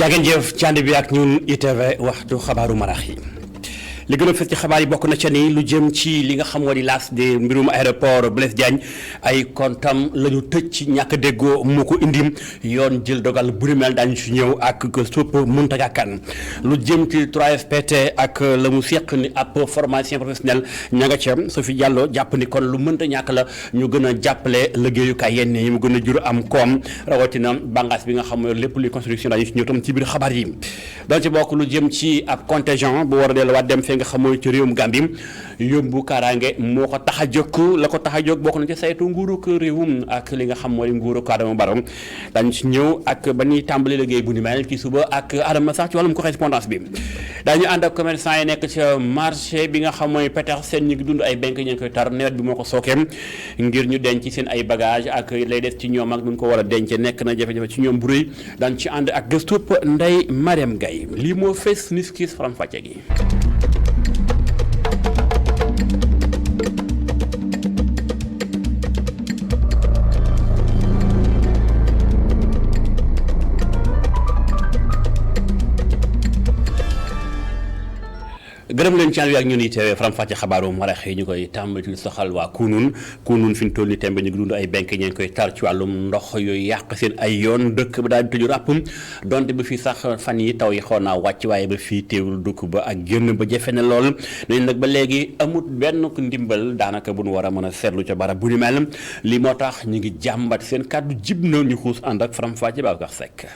jaageen jëf ci ànd bi ak ñun ITV waxtu xabaaru marax yi li gën a fës ci xabaar yi bokk na ca ni lu jëm ci li nga xam moo di laas de mbirum aéroport Blaise Diagne ay kontam la ñu tëj ci ñàkk déggoo moo ko indi yoon jël dogal bu ni mel daañu ci ñëw ak supp Mountaga Kane lu jëm ci 3FPT ak la mu seq ni ab formation professionnelle ña nga ca Sophie Diallo jàpp ni kon lu mënta ñàkk la ñu gën a jàppale liggéeyukaay yenn yi mu gën a jur am koom rawatina bànqaas bi nga xam mooy lépp luy construction daañu ci ñëw tam ci biir xabaar yi doon ci bokk lu jëm ci ab contingent bu war a delluwaat dem nga xam mooy ci réewum Gambie yóbbu kaaraange moo ko tax a jóg la ko tax a jóg bokk na ci saytu nguuru ko réewum ak li nga xam mooy nguuru ko Adama Barrow dañ ci ñëw ak ba ñuy tàmbali liggéey bu ni mel ci suba ak Adama sax ci wàllum correspondance bi daañu ànd ak commerçant yi nekk ci marché bi nga xam mooy Petersen ñu ngi dund ay benk ñu ngi koy tar nawet bi moo ko sookeem ngir ñu denc seen ay bagage ak lay des ci ñoom ak nu ko war a denc nekk na jafe-jafe ci ñoom bu rëy dañ ci ànd ak gëstub Ndeye Mariam Gaye lii moo fees niskis faram fàcce gi gërëm leen ci ànd ak ñun ITV faram fàcce xabaaru marax yi ñu koy tàmbali ci soxal waa kunun fi ñu toll ni tembe ñu ngi dund ay benk ñeen koy tar ci wàllum ndox yooyu yàq seen ay yoon dëkk ba daal di tëju ràpp donte ba fii sax fan yi taw yi xaw naa wàcc waaye ba fii teewul dëkk ba ak génn ba jafe na lool nañ nag ba léegi amut benn ndimbal daanaka bu nu war a mën a seetlu ca barab bu ni mel li moo tax ñu ngi jàmbat seen kàddu jib na ñu xuus ànd ak faram fàcce Babacar Seck.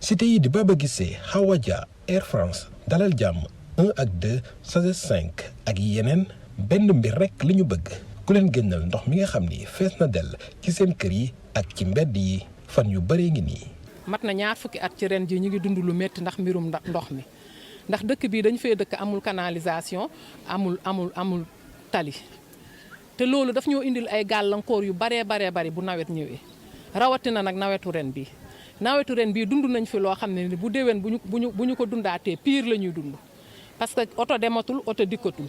cité yi di Baba Guissé Hawa Dia Air France dalal jàmm 1 ak 2 SAGES 5 ak yeneen benn mbir rek li ñu bëgg ku leen génnal ndox mi nga xam ni fees na dell ci seen kër yi ak ci mbedd yi fan yu bëree ngi nii. mat na ñaar fukki at ci ren ji ñu ngi dund lu métti ndax mbirum ndox mi ndax dëkk bii dañu fee dëkk amul canalisation amul tali te loolu daf ñoo indil ay gàllankoor yu baree bari bu nawet ñëwee rawatina nag nawetu ren bii dund nañ fi loo xam ne bu déwén bu ñu ko dundaatee pire la ñuy dund. parce que oto dematul oto dikkatul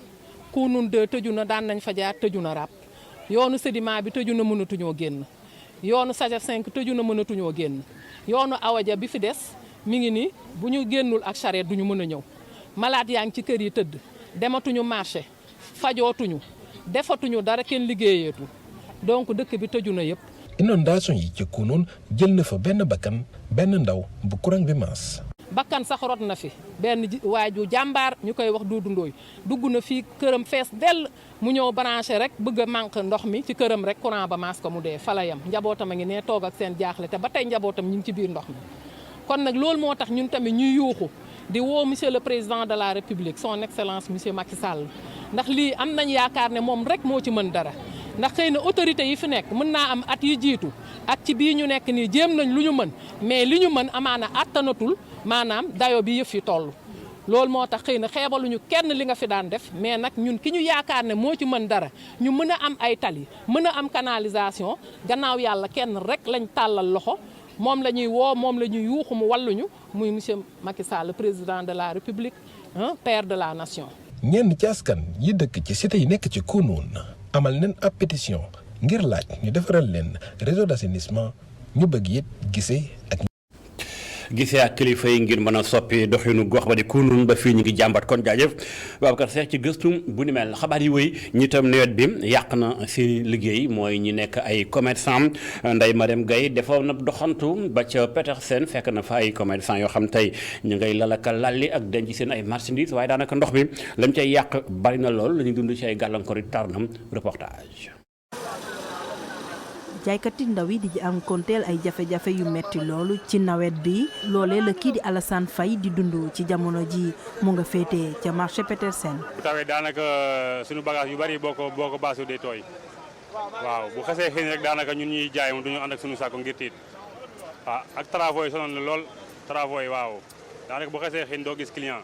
kunun 2 tëju na daan nañ fa jaar tëju na ràpp yoonu sédiment bi tëju na mënatuñoo génn yoonu SAGES 5 tëju na mënatuñoo génn yoonu awaja bi fi des mi ngi ni bu ñu génnul ak charrette duñu mën a ñëw malade yaa ngi ci kër yi tëdd dematuñu marché fajootuñu defatuñu dara kenn liggéeyeetu donc dëkk bi tëju na yëpp. inondation yi ci kunun jël na fa benn bakkan benn ndaw bu courant bi maas. bakkan sax rot na fi benn waaju jàmbaar ñu koy wax Duudu Ndooy dugg na fii këram fees dell mu ñëw branché rek bëgg a manque ndox mi ci këram rek courant ba maas ko mu dee fa la yam njabootam a ngi ne toog ak seen jaaxle te ba tey njabootam ñu ngi ci biir ndox mi kon nag loolu moo tax ñun tamit ñuy yuuxu di woo monsieur le président de la république son excellence monsieur Macky Sall ndax lii am nañ yaakaar ne moom rek moo ci mën dara ndax xëy na autorité yi fi nekk mën naa am at yi jiitu ak ci bii ñu nekk nii jéem nañ lu ñu mën mais li ñu mën amaana attanatul maanaam dayo bi yëf yi toll loolu moo tax xëy na xeebaluñu kenn li nga fi daan def mais nag ñun ki ñu yaakaar ne moo ci mën dara ñu mën a am ay tali mën a am canalisation gannaaw yàlla kenn rek lañ tàllal loxo moom la ñuy woo moom la ñuy yuuxu mu walluñu muy monsieur Macky Sall le président de la République père de la nation. ñenn ci askan yi dëkk ci cité yi nekk ci Kounoune amal nañ ab pétition ngir laaj ñu defaral leen réseau d'assainissement ñu bëgg it gisee ak kilifa yi ngir mën a soppi doxinu gox ba di kunun ba fii ñu ngi jàmbat kon jaajëf Babacar Seck ci gëstum bu ni mel xabaar yi wëy ñi tam nawet bi yàq na seen liggéey mooy ñi nekk ay commerçant Ndeye Mariam Gaye defoon na doxantu ba ca Petersen fekk na fa ay commerçant yoo xam tey ñu ngay lalaka lalli ak denc seen ay marchandises waaye daanaka ndox bi lañ cay yàq bari na lool la ñuy dund ci ay gàllankoor yi tarnam reportage. jaaykat yi ndaw yi di am konteel ay jafe-jafe yu metti loolu ci nawet bi loolee la kii di Alassane Faye di dund ci jamono ji mu nga féetee ca marché Petersen. bu tawee daanaka suñu bagage yu bari boo ko baasu day tooy waaw bu xasee xëy rek daanaka ñun ñuy jaay moom du ñu ànd ak suñu saako ngir tiit ak travaux yi sonal na lool travaux yi waaw daanaka bu xasee xëy doo gis client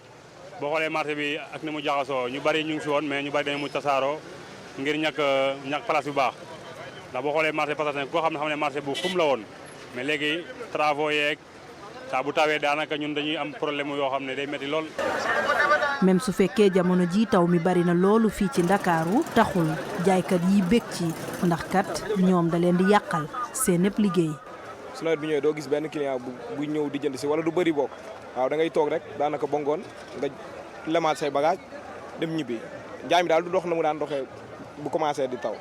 boo xoolee marché bi ak ni mu jaxasoo ñu bari ñu ngi fi woon mais ñu bari dañu mu tasaaroo ngir ñàkk place bu baax. ndax boo xoolee marché Petersen koo xam ne marché bu xum la woon mais léegi travaux yeeg saa bu tawee daanaka ñun dañuy am problème yoo xam ne day métti lool. même su fekkee jamono ji taw mi bari na loolu fii ci Ndakaaru taxul jaaykat yi bég ci ndax kat ñoom da leen di yàqal seen lépp liggéey. su nawet bi ñëwee doo gis benn client bu ñëw di jënd si wala du bëri bokk waaw da ngay toog rek daanaka ba ngoon nga lemaat say bagage dem ñibbi njaay mi daal du dox na mu daan doxee bu commencé di taw.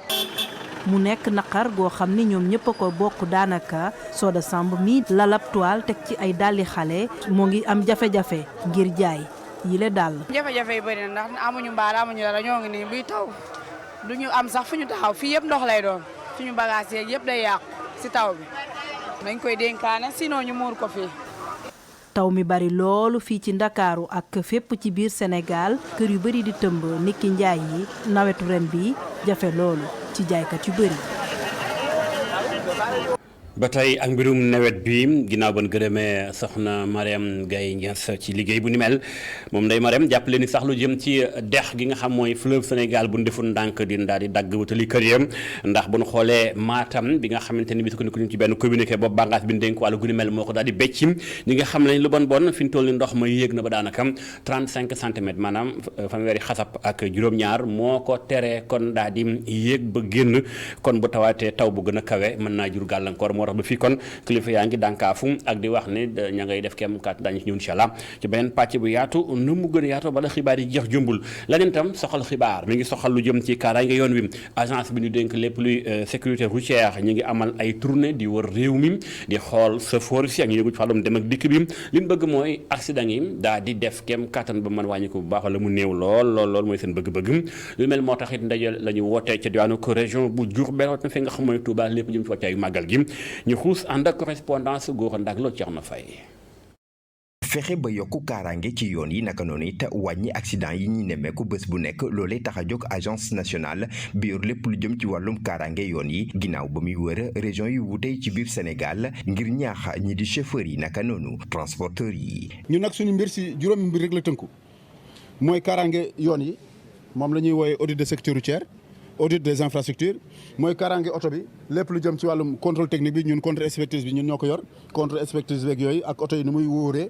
mu nekk naqar goo xam ni ñoom ñëpp a ko bokk daanaka Soda Samb mi lalab toile teg ci ay dàlli xale moo ngi am jafe-jafe ngir jaay yile dàll. jafe-jafe yi bëri na ndax amuñu mbaal amuñu dara ñoo ngi nii buy taw duñu am sax fu ñu taxaw fii yëpp ndox lay doon suñu bagage yeeg yëpp day yàqu si taw bi dañ koy dénkaane sinon ñu muur ko fii. taw mi bari loolu fii ci Ndakaaru ak fépp ci biir Sénégal kër yu bari di tëmb niki njaay yi nawetu ren bi jafe loolu ci jaaykat yu bari. ba tey ak mbirum nawet bi ginnaaw ban gërëmee soxna Mariam Gaye Niass ci liggéey bu ni mel moom Ndeye Mariam jàppale ni sax lu jëm ci dex gi nga xam mooy fleuve Sénégal bu ñu deful ndànk di daal di dagg wutali kër yam ndax bu ñu xoolee Matam bi nga xamante ni bi sukkandiku ci benn communiqué boobu bànqaas bi ñu dénk wàllu gu ni mel moo ko daal di becc ñi nga xam ne lu bon fi ñu toll ni ndox ma yéeg na ba daanaka 35 centimètres maanaam fanweeri xasab ak juróom-ñaar moo ko teree kon daal di yéeg ba génn kon bu tawaatee taw bu gën a kawe mën naa jur gàllankoor moo tax ba fii kon kilifa yaa ngi dànkaafu ak di wax ni ña ngay def kem kat dañu ci ñëw incha allah ci beneen pàcc bu yaatu nu mu gën a yaatu bala xibaar yi jeex jumbul leneen tam soxal xibaar mi ngi soxal lu jëm ci kaaraange yoon wi agence bi ñu dénk lépp luy sécurité routière ñu ngi amal ay tournée di wër réew mi di xool chauffeur si ak ñu yëgu ci wàllum dem ak dikk bi li ñu bëgg mooy accident yi daa di def kem kattan ba mën wàññi ko bu baax wala mu néew lool mooy seen bëgg-bëgg lu mel moo tax it ndaje la ñu wootee ca diwaanu région bu Diourbel na fi nga xam mooy Touba lépp jëm ci wàccaayu màggal gi ñu xuus ànd ak correspondance góor ndak loo ceex na fay. fexe ba yokku kaaraange ci yoon yi naka noonu it wàññi accident yi ñi nemmeeku bés bu nekk loolee tax a jóg agence nationale bi yor lépp lu jëm ci wàllum kaaraange yoon yi ginnaaw ba muy wër région yu wutey ci biir Sénégal ngir ñaax ñi di chauffeurs yi naka noonu transporteurs yi. ñu nag suñu mbir si juróomi mbir rek la tënku mooy kaaraange yoon yi moom la ñuy wooye audit de sécurité routière audit des infrastructures mooy kaaraange oto bi lépp lu jëm ci wàllum contrôle technique bi ñun contre inspectrice bi ñun ñoo ko yor contre inspectrice beeg yooyu ak oto yi ni muy wóoree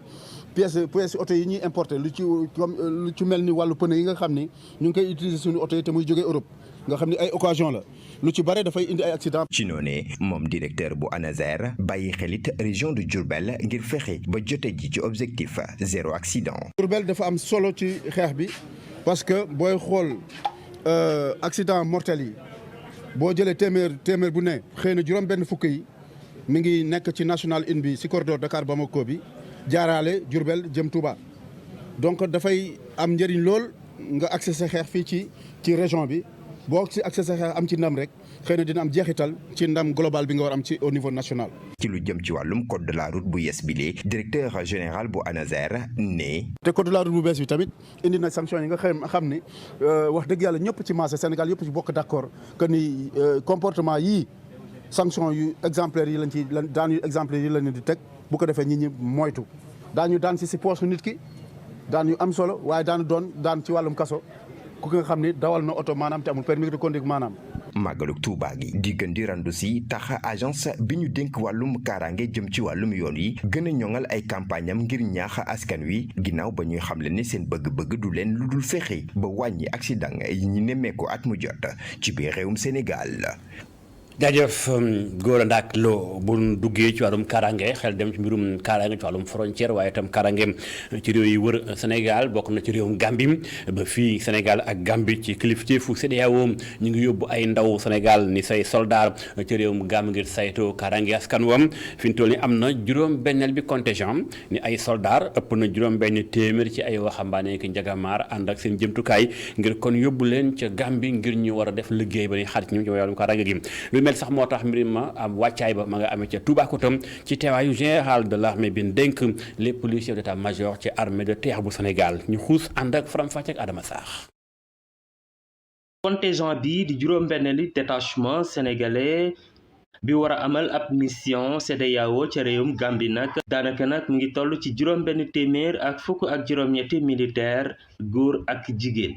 pièces oto yi ñuy importé lu ci mel ni wàllu pneu yi nga xam ni ñu ngi koy utiliser suñu oto yi te muy jógee Europe nga xam ni ay occasion la lu ci bare dafay indi ay accident. ci noonee moom directeur bu ANASER bàyyi xelit région de Diourbel ngir fexe ba jote ji ci objectif zéro accident. Diourbel dafa am solo ci xeex bi parce que booy xool accident mortel yi boo jëlee téeméer bu ne xëy na juróom benn fukk yi mi ngi nekk ci national une bi si corridor Dakar Bamako bi jaaraale Diourbel jëm Touba donc dafay am njëriñ lool nga accès sa xeex fii ci région bi boo ci accès sa xeex am ci ndam rek xëy na dina am jeexital ci ndam global bi nga war am ci au niveau national. ci lu jëm ci wàllum code de la route bu yees bile directeur général bu ANASER ne. te code de la route bu bees bi tamit indi na sanction yi nga xam ni wax dëgg yàlla ñëpp ci marché Sénégal yëpp ci bokk d'accord que ni comportement yii sanction yu exemplaires yi lañ ci daan yu exemplaires yi lañ di teg bu ko defee nit ñi moytu daañu daan si poche nit ki daan yu am solo waaye daan ci wàllum kaso ku nga xam ni dawal na oto maanaam te amul permis de conduire maanaam. màggaluk Tuuba gi di gën di randu si tax agence bi ñu dénk wàllum kaaraange jëm ci wàllum yoon yi gën a ñoŋal ay campagne am ngir ñaax askan wi ginnaaw ba ñuy xamle ne seen bëgg-bëgg du leen lu dul fexe ba wàññi accident yi ñu nemmeeku at mu jot ci biir réewum Sénégal. jaajëf góor a ndaak loo bu duggee ci wàllum kaaraange xel dem ci mbirum kaaraange ci wàllum frontière waaye itam kaaraange ci réew yi wër Sénégal bokk na ci réewum Gambie ba fii Sénégal ak Gambie ci kilifteefu CEDEAO ñu ngi yóbbu ay ndaw Sénégal ni say soldat ci réewum Gambie ngir saytoo kaaraange askan wam fi ñu toll ni am na juróom-benneel bi contingent ni ay soldat ëpp na juróom-benn téeméer ci ay waxambaane ki njagamaar ànd ak seen jëmtukaay ngir kon yóbbu leen ca Gambie ngir ñu war a def liggéey ba ni xarit ñoom ci wàllum kaaraange gi mel sax moo tax mbir ma am wàccaay ba ma nga amee ca Toubacouta ci teewaayu général de l'armée bi dénk lépp luy chef d'état-major ci armée de terre bu Sénégal ñu xuus ànd ak faram-fàcce ak Adama Sarr. contingent bi di juróom-benneeli détachement sénégalais bi war a amal ab mission CEDEAO ca réewum Gambie nag daanaka nag mu ngi toll ci juróom-benn téeméer ak fukk ak juróom-ñetti militaire góor ak jigéen.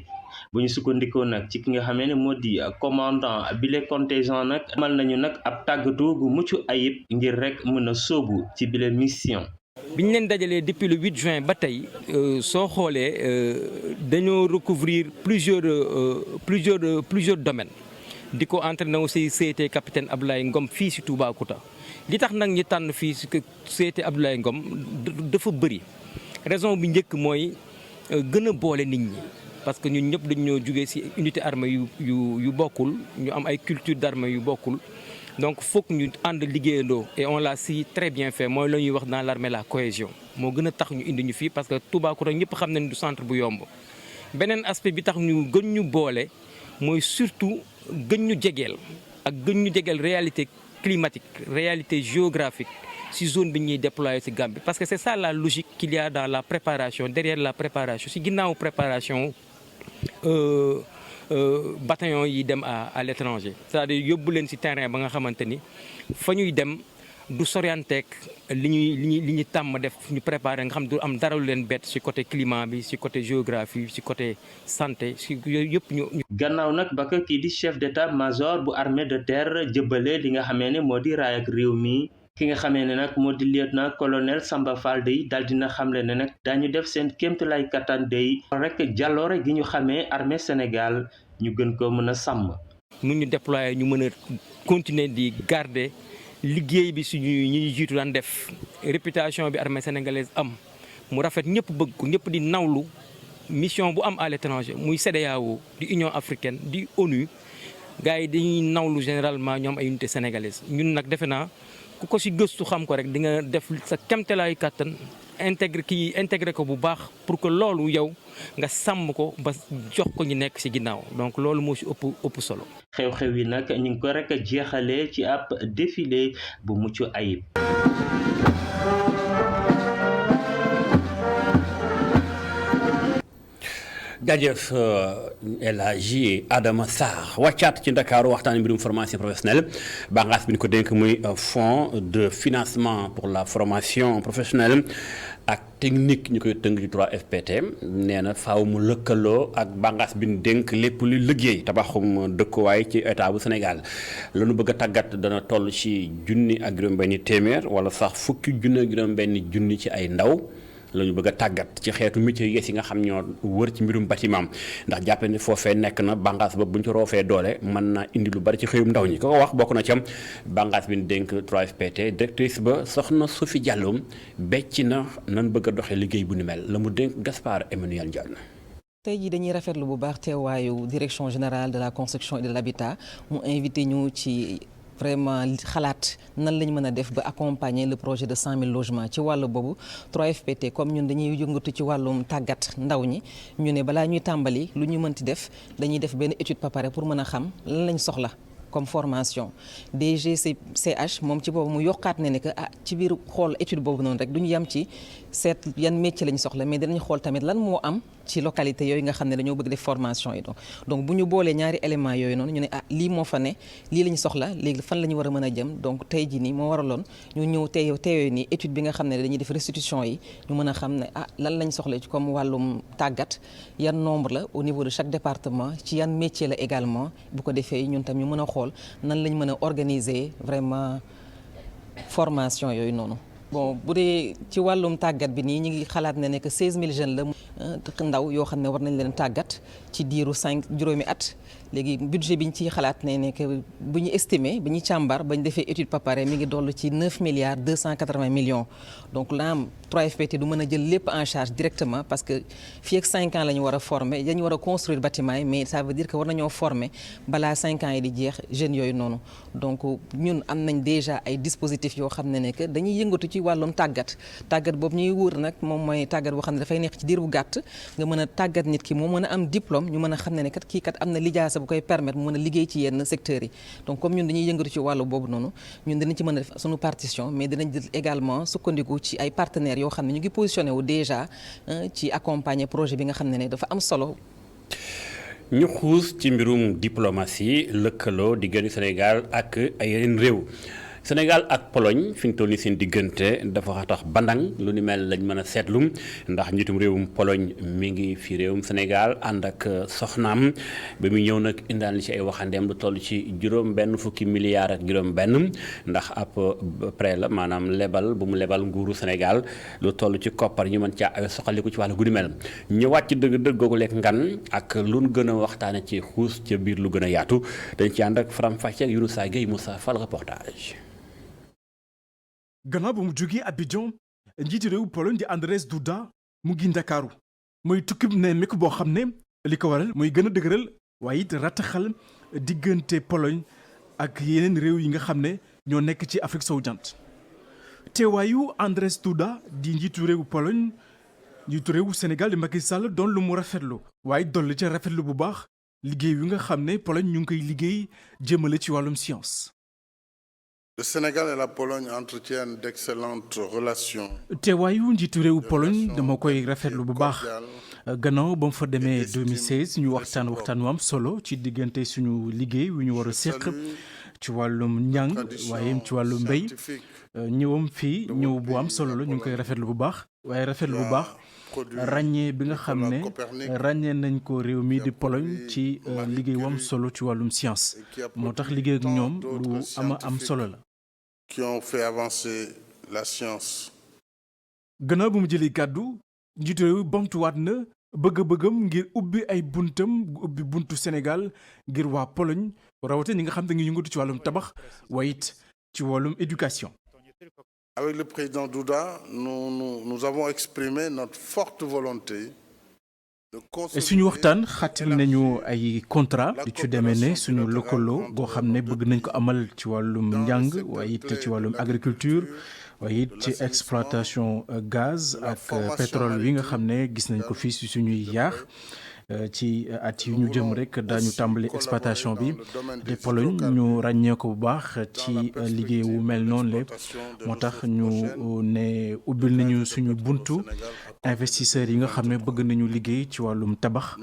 bu ñu sukkandikoo nag ci ki nga xamee ne moo di commandant bile contingent nag amal nañu nag ab tàggatoo gu mucc ayib ngir rek mën a sóobu ci bile mission. bi ñu leen dajalee depuis le 8 juin ba tey soo xoolee dañoo recouvrir plusieurs domaines di ko entraîné aussi CT capitaine Abdoulaye Ngom fii si Toubacouta li tax nag ñi tànn fii si CT Abdoulaye Ngom dafa bëri raison bi njëkk mooy gën a boole nit ñi parce que ñun ñëpp dañu ñoo jugee si unité armée yu bokkul ñu am ay culture d'armée yu bokkul donc foog ñu ànd liggéeyandoo et on l'a si très bien fait mooy la ñuy wax dans l'armée la cohésion moo gën a tax ñu indi ñu fii parce que Toubacouta ñëpp xam nañ du centre bu yomb beneen aspect bi tax ñu gën ñu boole mooy surtout gën ñu jegeel ak gën ñu jegeel réalité climatique réalité géographique si zone bi ñuy déployer si Gambie parce que c'est ça la logique qu'il y a dans la préparation derrière la préparation si ginnaaw préparation bataillon yi dem à l'étranger c'est-à-dire yóbbu leen ci terrain ba nga xamante ni fa ñuy dem du sorianteeg li ñuy tàmm def ñu préparer nga xam du am dara lu leen bett ci côté climat bi ci côté géographie ci côté santé ci yooyu yëpp ñu. gannaaw nag ba ko kii di chef d'état-major bu armée de terre jëbale li nga xamee ne moo di raay ak réew mi ki nga xamee ne nag moo di lieutenant colonel Samba Fall dey daal dina xamle ne nag daañu def seen kéemtalaay kattan dey rek jàlloore gi ñu xamee armée Sénégal ñu gën ko mën a sàmm. mu ñu déployer ñu mën a continuer di garder liggéey bi suñu ñi jiitu daan def réputation bi armée sénégalaise am mu rafet ñëpp bëgg ko ñëpp di nawlu mission bu am à l'étranger muy CEDEAO di Union africaine di ONU gars yi dañuy nawlu généralement ñoom ay unité sénégalaise ñun nag defe naa ku ko ci gëstu xam ko rek di nga def sa kemtalaayu kàttan intégré ko bu baax pour que loolu yow nga sàmm ko ba jox ko ñu nekk ci ginnaaw donc loolu moo ci ëpp solo. xew-xew yi nag ñu ngi ko rek jeexalee ci ab défilé bu mucc ayib. jaajëf El Hadji Adama Sarr wàccaat ci Ndakaaru waxtaan mbirum formation professionnelle bànqaas bi ñu ko dénk muy fonds de financement pour la formation professionnelle ak technique ñu koy tënk ci 3FPT nee na faaw mu lëkkaloo ak bànqaas bi ñu dénk lépp lu liggéey tabaxum dëkkuwaay ci état bu Sénégal la ñu bëgg a tàggat dana toll ci junni ak juróom-benni téeméer wala sax fukki junni ak juróom-benni junni ci ay ndaw la ñu bëgg a tàggat ci xeetu métier yi yi nga xam ñoo wër ci mbirum bâtiment ndax jàppe ne foofee nekk na bànqaas ba bu ñu ci roofee doole mën na indi lu bari ci xëyum ndaw ñi ko wax bokk na ci am bànqaas bi ñu dénk 3FPT directrice ba soxna Sophie Diallo becc na nan bëgg a doxee liggéey bu ni mel la mu dénk Gaspard Emmanuel Ndione. tey jii dañuy rafetlu bu baax teewaayu direction générale de la construction et de l'habitat mu invité ñu ci vraiment xalaat nan lañ mën a def ba accompagner le projet de 100 000 logements ci wàllu boobu 3FPT comme ñun dañuy yëngatu ci wàllum tàggat ndaw ñi ñu ne balaa ñuy tàmbali lu ñu mënti def dañuy def benn étude ba pare pour mën a xam lan lañ soxla comme formation DGCH moom ci boobu mu yokkaat ne que ci biir xool étude boobu noonu rek du ñu yem ci seet yan métier lañ soxla mais danañ xool tamit lan moo am ci localité yooyu nga xam ne dañoo bëgg def formation yi donc bu ñu boolee ñaari éléments yooyu noonu ñu ne lii moo fa ne lii lañ soxla léegi fan la ñu war a mën a jëm donc tey jii nii moo waraloon ñu ñëw teeyoo nii étude bi nga xam ne dañuy def restitution yi ñu mën a xam ne lan lañ soxla ci comme wàllum tàggat yan nombre la au niveau de chaque département ci yan métier la également bu ko defee ñun tam ñu mën a xool nan lañ mën a organiser vraiment formation yooyu noonu. bon bu dee ci wàllum tàggat bi nii ñu ngi xalaat ne que 16000 jeunes la ndaw yoo xam ne war nañ leen tàggat ci diiru juróomi at léegi budget bi ñu ciy xalaat ne que bu ñu estimé bi ñu càmbar ba ñu defee étude ba pare mi ngi dollu ci 9 milliards 280 millions donc là 3FPT du mën a jël lépp en charge directement parce que fii ak 5 ans la ñu war a former dañu war a construire bâtiment yi mais ça veut dire que war nañoo former balaa 5 ans yi di jeex jeunes yooyu noonu donc ñun am nañ déjà ay dispositifs yoo xam ne que dañuy yëngatu ci wàllum tàggat boobu ñuy wóor nag moom mooy tàggat boo xam ne dafay nekk ci diir bu gàtt nga mën a tàggat nit ki moo mën a am diplôme ñu mën a xam ne kat kii kat am na lijaasa bu koy permettre mu mën a liggéey ci yenn secteurs yi donc comme ñun dañuy yëngatu ci wàllu boobu noonu ñun dinañ ci mën a def suñu partition mais dinañ jël également sukkandiku ci ay partenaires yoo xam ne ñu ngi positionné wu déjà ci accompagner projet bi nga xam ne dafa am solo. ñu xuus ci mbirum diplomatie lëkkaloo diggante Sénégal ak ay yeneen réew Sénégal ak Pologne fi ñu toll nii seen diggante dafa tax bandang lu ni mel lañ mën a seetlu ndax njiitum réewum Pologne mi ngi fi réewum Sénégal ànd ak soxnaam ba muy ñëw nag indaan li ci ay waxandeem lu toll ci juróom-benn fukki milliards ak juróom-benn ndax ab prêt la maanaam lebal bu mu lebal nguuru Sénégal lu toll ci koppar ñu mën caa ay soxaliku ci wàllu gu ni mel ñëwaat ci dëgg-dëgg googu lekk ngan ak lu nu gën a waxtaane ci xuus ca biir lu gën a yaatu dañ ci ànd ak Faram Facce ak Younoussa Gueye Moussa Fall reportage. gannaaw ba mu jógee Abidjan njiitu réew Pologne di Andrzej Duda mu ngi Ndakaaru mooy tukkib nemmeeku boo xam ne li ko waral mooy gën a dëgëral waaye it rataxal diggante Pologne ak yeneen réew yi nga xam ne ñoo nekk ci Afrique sowu jant teewaayu Andrzej Duda di njiitu réewu Pologne njiitu réewu Sénégal di Macky Sall doon lu mu rafetlu waaye dolli ca rafetlu bu baax liggéey wi nga xam ne Pologne ñu ngi koy liggéey jëmale ci wàllum science. Le Sénégal et la Pologne entretiennent d'excellentes relations. teewaayu njiitu réewu Pologne dama koy rafetlu bu baax gannaaw ba mu fa demee 2016 ñu waxtaan wu am solo ci diggante suñu liggéey wi ñu war a séq ci wàllum njàng waaye ci wàllu mbéy ñëwam fii ñëw bu am solo la ñu ngi koy rafetlu bu baax waaye rafetlu bu baax ràññee bi nga xam ne ràññee nañ ko réew mi di Pologne ci liggéey wu am solo ci wàllum science moo tax liggéey ak ñoom lu am solo la. Qui ont fait avancer la science. gannaaw bu mu jëlee kàddu njiitu réew bamtuwaat na bëgg-bëggam ngir ubbi ay buntam ubbi buntu Sénégal ngir waa Pologne rawatina ñi nga xam ne ngi yëngatu ci wàllum tabax waaye it ci wàllum éducation. Avec le président Duda, nous avons exprimé notre forte volonté. suñu waxtaan xaatim nañu ay contrat di ci demee ne suñu lëkkaloo goo xam ne bëgg nañ ko amal ci wàllum njàng waaye it ci wàllum agriculture waaye it ci exploitation gaz ak pétrole wi nga xam ne gis nañ ko fii si suñuy yaax ci at yu ñu jëm rek daañu tàmbali exploitation bi de Pologne ñu ràññee ko bu baax ci liggéey wu mel noonu la moo tax ñu ne ubbil nañu suñu buntu investisseurs yi nga xam ne bëgg nañu liggéey ci wàllum tabax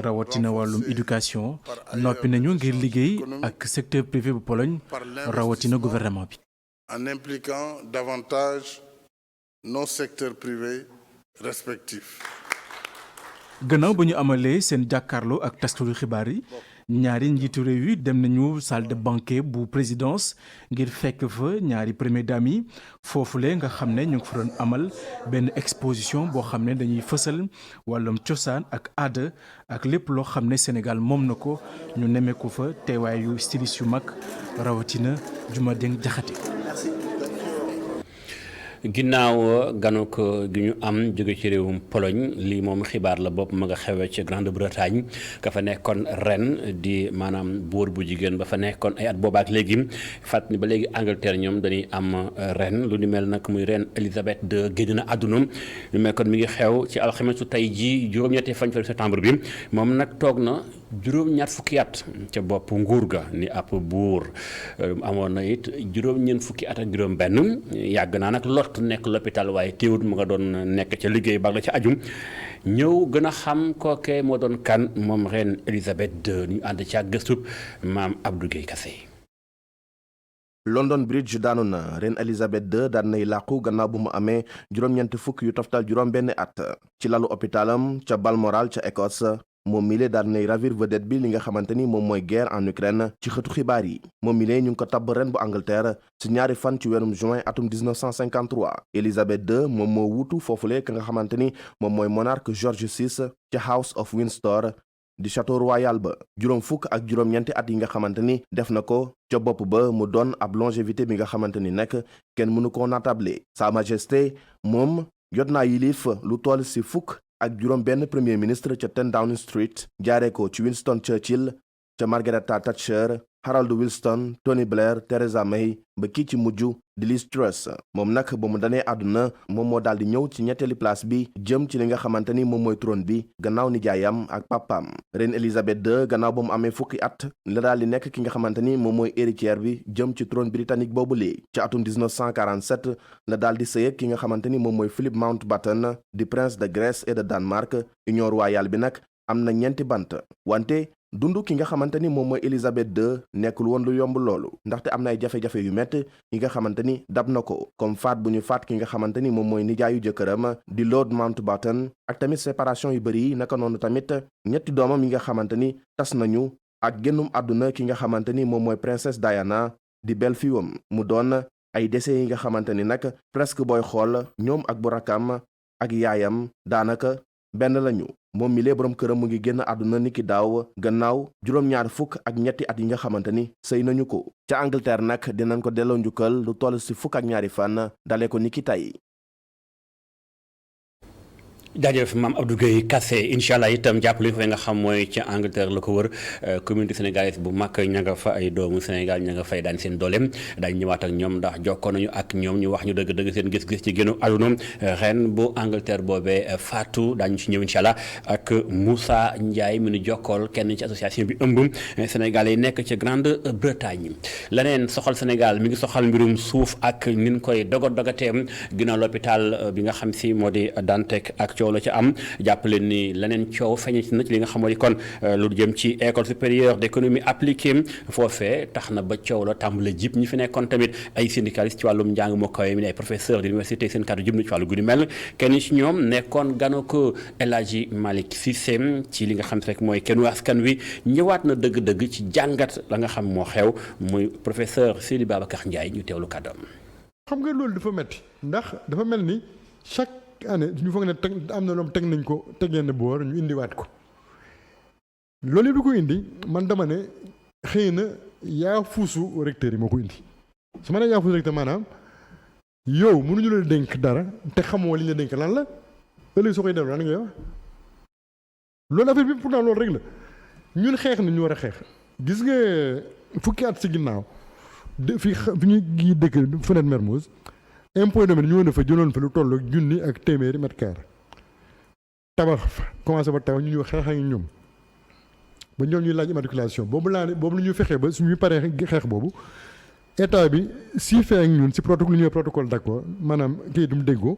rawatina wàllum éducation noppi nañu ngir liggéey ak secteur privé bu Pologne rawatina gouvernement bi. En impliquant davantage nos secteurs privés respectifs. gannaaw ba ñu amalee seen jàkkaarloo ak taskatu xibaar yi ñaari njiitu réew yi dem nañu salle de banquet bu présidence ngir fekk fa ñaari première dame yi foofule nga xam ne ñu ngi fa doon amal benn exposition boo xam ne dañuy fësal wàllum cosaan ak aada ak lépp loo xam ne Sénégal moom na ko ñu nemmeeku fa teewaayu styliste yu mag rawatina Juma Deng Jaxate. ginnaaw ganuk gi ñu am jóge ci réewum Pologne lii moom xibaar la bopp ma nga xewee ci Grande-Bretagne ka fa nekkoon ren di maanaam buur bu jigéen ba fa nekkoon ay at boobaak léegi fàtt ni ba léegi Angleterre ñoom dañuy am ren lu ni mel nag muy ren Elisabeth II génn na àdduna lu mel kon mi ngi xew ci alxamesu tey ji juróom-ñetti fan septembre bi moom nag toog na juróom-ñaar fukki at ca bopp nguur ga ni ab buur amoon na it juróom-ñeent fukki at ak juróom-benn yàgg naa nag lot nekk l'hôpital waaye teewut mu nga doon nekk ca liggéey ba la ca aju ñëw gën a xam kooke moo doon kan moom ren Elisabeth II ñu ànd ca gëstub maam Abdou Guèye Kassé. London Bridge daanu na ren Elisabeth II daan nay làqu gannaaw bu mu amee juróom-ñeent fukk yu toftal juróom-benn at ci lalu hôpitalam ca Balmoral ca Écosse. moom mile daal nay ravir vedette bi li nga xamante ni moom mooy guerre en Ukraine ci xëtu xibaar yi moom mile ñu ngi ko tabb ren bu Angleterre ci ñaari fan ci weerum juin atum 1953 Elisabeth II moom moo wuutu foofule ka nga xamante ni moom mooy monarque George VI ca House of Windsor di château royal ba juróom fukk ak juróom-ñeenti at yi nga xamante ni def na ko ca bopp ba mu doon ab longévité bi nga xamante ni nekk kenn mënu koo natable Sa Majesté moom jot naa yilif lu toll ci fukk ak juróom benn premier ministre ca 10 Downing Street jaaree ko ci Winston Churchill ca Margaret Thatcher Harold Wilson Tony Blair Theresa May ba kii ci mujj di Liz Truss moom nag ba mu danee àdduna moom moo daal di ñëw ci ñetteeli place bi jëm ci li nga xamante ni moom mooy trône bi gannaaw nijaayam ak papaam ren Elisabeth II gannaaw ba mu amee fukki at la daal di nekk ki nga xamante ni moom mooy héritière bi jëm ci trône britannique boobu lee ci atum 1947 la daal di sëy ak ki nga xamante ni moom mooy Philip Mountbatten di prince de Grèce et de Danemark union royale bi nag am na ñeenti bant wante dund ki nga xamante ni moom mooy Elisabeth II nekkul woon lu yomb loolu ndaxte am na ay jafe-jafe yu métti yi nga xamante ni dab na ko comme faat bu ñu faat ki nga xamante ni moom mooy nijaayu jëkkëram di Lord Mountbatten ak tamit séparation yu bëri yi naka noonu tamit ñetti doomam yi nga xamante ni tas nañu ak génnum àdduna ki nga xamante ni moom mooy princesse Diana di belle-fille mu doon ay décès yi nga xamante ni nag presque booy xool ñoom ak bu rakkam ak yaayam daanaka benn lañu moom mi lee boroom këram mu ngi génn àdduna niki daaw gannaaw juróom-ñaar fukk ak ñetti at yi nga xamante ni sëy nañu ko ca Angleterre nag dinañ ko delloo njukkal lu toll ci fukk ak ñaari fan dalee ko niki tey. jaajëf maam Abdou Gueye Kassé incha allah itam jàppale fa nga xam mooy ca Angleterre la ko wër communauté sénégalaise bu mag ña nga fa ay doomu Sénégal ña nga fay daan seen dooleem daañu ñëwaat ak ñoom ndax jokkoo nañu ak ñoom ñu wax ñu dëgg-dëgg seen gis-gis ci génnu àdduna ren bu Angleterre boobee faatu daañu ci ñëw incha allah ak Moussa Ndiaye mi nu jokkool kenn ci association bi ëmb Sénégalais yi nekk ca Grande-Bretagne leneen soxal Sénégal mi ngi soxal mbirum suuf ak nin koy dogateem ginnaaw l'hôpital bi nga xam si moo di Dantec ak la ci am jàppale ni leneen coow feeñ ci na ci li nga xam ne kon lu jëm ci école supérieure d'économie appliquée foofee tax na ba coow la tàmbale jib ñi fi nekkoon tamit ay syndicalistes ci wàllum njàng moo kawe mi ay professeurs d'université seen kàddu jëm na ci wàllu gu ni mel kenn ci ñoom nekkoon gano ko El Hadji Malick Cissé ci li nga xam rek mooy kenn askan wi ñëwaat na dëgg-dëgg ci jàngat la nga xam moo xew muy professeur Seydi Babacar Ndiaye ñu teewlu kàddoom. xam nga loolu dafa metti ndax dafa mel ni chaque année ñu foog ne am na loom teg nañ ko tegee na boor ñu indiwaat ko loolu bi ko indi man dama ne xëy na yaa fuusu recteur yi moo ko indi su ma nee yaa fuusu recteur maanaam yow mënuñu la dénk dara te xamoo li ñu la dénk lan la ëllëg soo koy dellu lan ngay wax loolu affaire bi pourtant loolu rek la ñun xeex na ñu war a xeex gis nga fukki at si ginnaaw fi ñuy gi dëkk fenêtre Mermoz impôt domaine ñu woon fa jëloon fa lu toll junni ak téeméeri mètre carré tabax fa commencé ba tabax ñu ñëw xeex ak ñoom ba ñoom ñuy laaj immatriculation boobu la ñu fexee ba suñu paree xeex boobu état bi si fee ak ñun si protocole lu ñuy protocole d'accord maanaam kii du mu déggoo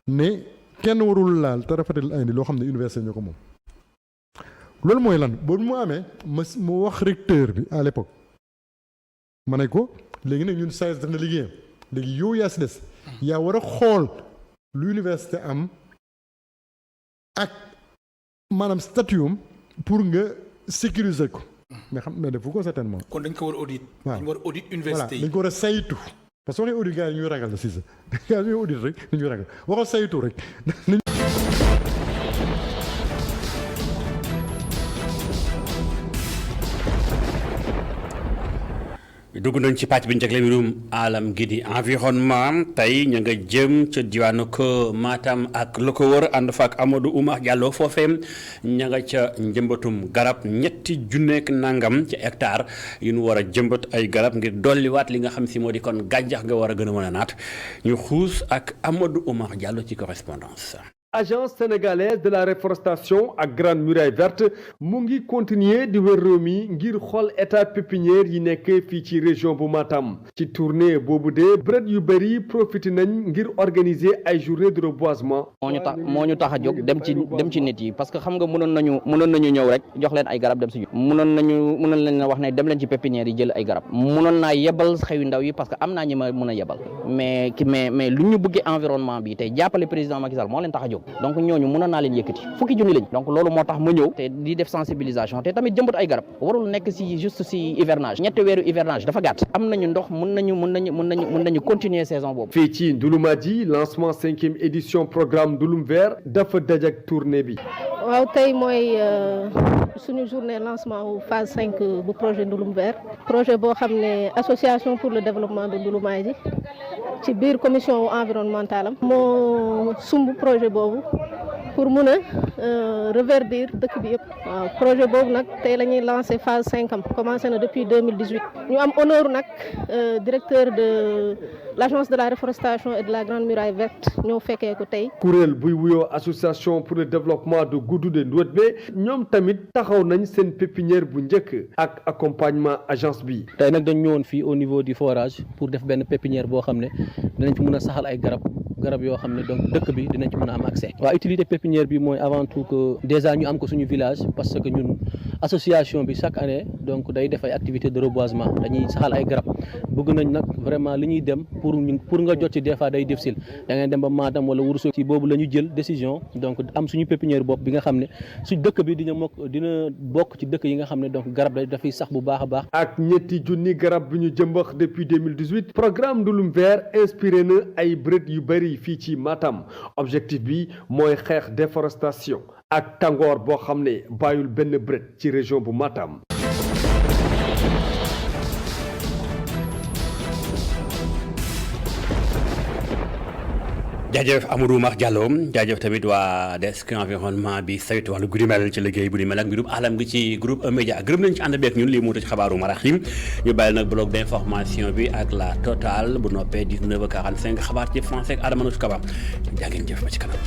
ne kenn warul laal te rafetal ay ni loo xam ne université ñoo ko moom. loolu mooy lan boobu mu amee mu wax recteur bi à l'époque ma ne ko léegi nag ñun SAES def na liggéeyam. léegi yow yaa si des yaa war a xool lu université am ak maanaam statut pour nga sécuriser ko mais defu ko certainement. kon dañ ko war a audit. waaw dañ war a audit université yi dañ ko war a saytu. parce que soo nee audit gars yi ñuy ragal la si sa gars yi ñuy audit rek dañuy ragal waxal saytu rek. dugg nañ ci pàcc bi ñu jagleel mbirum alam gi di environnement tey ña nga jëm ca diwaanu ko Matam ak lu ko wër ànd fa ak Amadou Oumar Diallo foofee ña nga ca njëmbatum garab ñetti junneek nangam ci hectare yu ñu war a jëmbat ay garab ngir dolliwaat li nga xam si moo di kon gàncax nga war a gën a mën a naat ñu xuus ak Amadou Oumar Diallo ci correspondance. Agence sénégalaise de la reforestation ak Grande Muraille Verte mu ngi continuer di wër réew mi ngir xool état pépinière yi nekk fii ci région bu Matam ci tournée boobu de bërët yu bëri profité nañ ngir organiser ay journée de reboisement. moo ñu tax a jóg dem ci nit yi parce que xam nga mënoon nañu ñëw rek jox leen ay garab dem si mënoon leen wax ne dem leen ci pépinière yi jël ay garab mënoon naa yebal xew yu ndaw yi parce que am naa ñi ma mën a yebal mais lu ñu bëggee environnement bi tey jàppale président Macky Sall moo leen tax a jóg. donc ñooñu mënoon naa leen yëkkati fukki junni lañ donc loolu moo tax ma ñëw te di def sensibilisation te tamit jëmbat ay garab warul nekk si juste si hivernage ñetti weeru hivernage dafa gàtt am nañu ndox mën nañu continuer saison boobu. fii ci Ndouloumadji lancement 5e édition programme Ndouloum Vert dafa dajak tournée bi. waaw tey mooy suñu journée lancement phase 5 bu projet Ndouloum Vert projet boo xam ne association pour le développement de Ndouloumadji ci biir commission environnementale am moo sumb projet boobu pour mun a reverdir dëkk bi yëpp. waaw projet boobu nag tey la ñuy lancé phase 5 am commencé na depuis 2018 ñu am honneur nag directeur de l'agence de la reforestation et de la Grande Muraille Verte ñoo fekkee ko tey. kuréel buy wuyoo association pour le développement de Goudoudé Ndouedbé ñoom tamit taxaw nañ seen pépinière bu njëkk ak accompagnement agence bi. tey nag dañ ñëwoon fii au niveau du forage pour def benn pépinière boo xam ne dinañ fi mën a saxal ay garab garab yoo xam ne donc dëkk bi dinañ ci mën a am accès. waaw utilité pépinière bi mooy avant tout que déjà ñu am ko suñu village parce que ñun association bi chaque année donc day def ay activités de reboisement dañuy saxal ay garab bëgg nañ nag vraiment li ñuy dem pour nga jot ci des fois day difficile da ngay dem ba Matam wala Ourossogui ci boobu la ñu jël décision donc am suñu pépinière bopp bi nga xam ne su dëkk bi dina bokk ci dëkk yi nga xam ne donc garab dafay sax bu baax a baax. ak ñetti junni garab bi ñu jëmbax depuis 2018 programme Ndouloum Vert inspiré na ay bërët yu bëri fii ci Matam objectif bi mooy xeex déforestation ak tàngoor boo xam ne bàyyul benn bërët ci région bu Matam. jaajëf Amadou Mar Diallo jaajëf tamit waa desk environnement bi saytu wàllu guddi mel ci liggéey bu di mel ak mbirum alam gi ci groupe média gërëm nañ ci ànd beek ñun lii moo tax xabaaru Maraxim ñu bàyyi nag bloc d'information bi ak la Total bu noppee 19h45 xabaar ci français ak Adama Nouskaba jaa ngeen jëf ba ci kanam.